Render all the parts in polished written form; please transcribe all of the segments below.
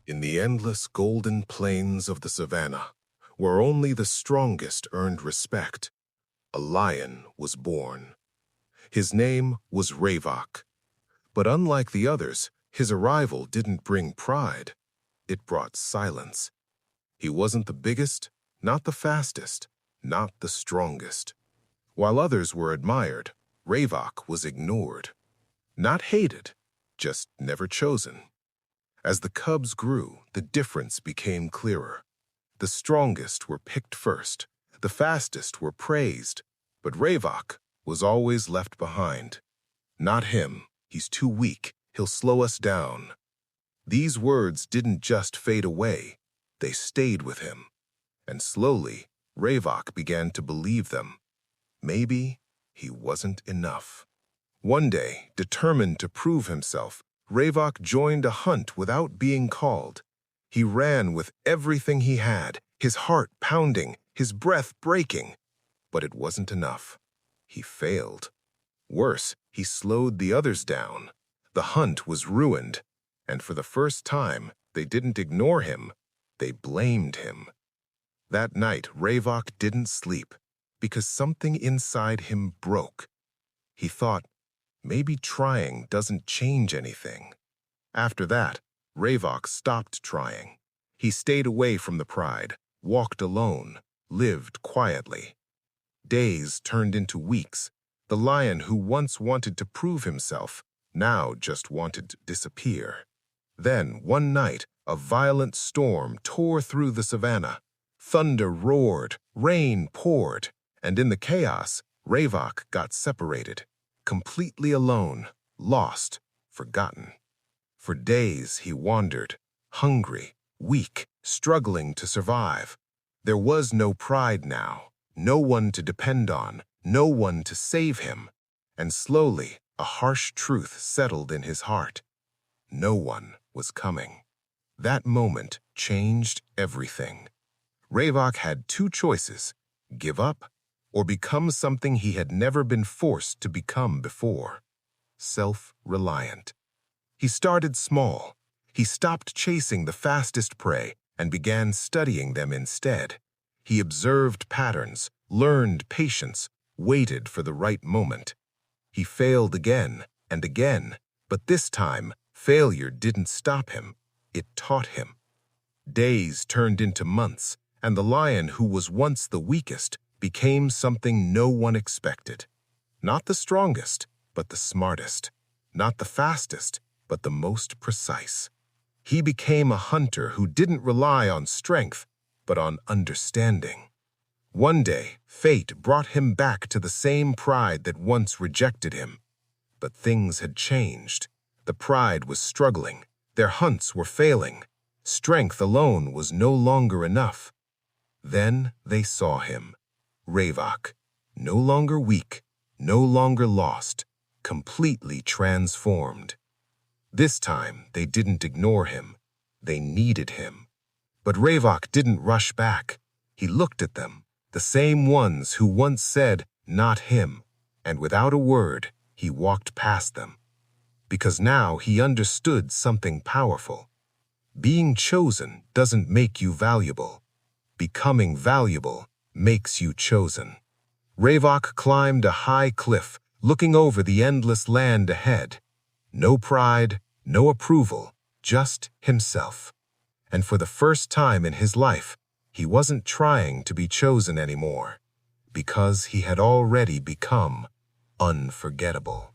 In the endless golden plains of the savannah, where only the strongest earned respect, a lion was born. His name was Ravok. But unlike the others, his arrival didn't bring pride. It brought silence. He wasn't the biggest, not the fastest, not the strongest. While others were admired, Ravok was ignored. Not hated, just never chosen. As the cubs grew, the difference became clearer. The strongest were picked first, the fastest were praised, but Ravok was always left behind. Not him, he's too weak, he'll slow us down. These words didn't just fade away, they stayed with him. And slowly, Ravok began to believe them. Maybe he wasn't enough. One day, determined to prove himself, Ravok joined a hunt without being called. He ran with everything he had, his heart pounding, his breath breaking. But it wasn't enough. He failed. Worse, he slowed the others down. The hunt was ruined, and for the first time, they didn't ignore him, they blamed him. That night, Ravok didn't sleep, because something inside him broke. He thought, maybe trying doesn't change anything. After that, Ravok stopped trying. He stayed away from the pride, walked alone, lived quietly. Days turned into weeks. The lion who once wanted to prove himself now just wanted to disappear. Then, one night, a violent storm tore through the savannah. Thunder roared, rain poured, and in the chaos, Ravok got separated. Completely alone, lost, forgotten. For days he wandered, hungry, weak, struggling to survive. There was no pride now, no one to depend on, no one to save him. And slowly, a harsh truth settled in his heart. No one was coming. That moment changed everything. Ravok had two choices: give up or become something he had never been forced to become before. Self-reliant. He started small. He stopped chasing the fastest prey and began studying them instead. He observed patterns, learned patience, waited for the right moment. He failed again and again, but this time, failure didn't stop him. It taught him. Days turned into months, and the lion who was once the weakest became something no one expected. Not the strongest, but the smartest. Not the fastest, but the most precise. He became a hunter who didn't rely on strength, but on understanding. One day, fate brought him back to the same pride that once rejected him. But things had changed. The pride was struggling. Their hunts were failing. Strength alone was no longer enough. Then they saw him. Ravok, no longer weak, no longer lost, completely transformed. This time, they didn't ignore him. They needed him. But Ravok didn't rush back. He looked at them, the same ones who once said, "Not him," and without a word, he walked past them. Because now he understood something powerful. Being chosen doesn't make you valuable. Becoming valuable makes you chosen. Ravok climbed a high cliff, looking over the endless land ahead. No pride, no approval, just himself. And for the first time in his life, he wasn't trying to be chosen anymore, because he had already become unforgettable.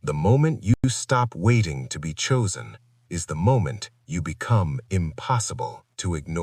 The moment you stop waiting to be chosen is the moment you become impossible to ignore.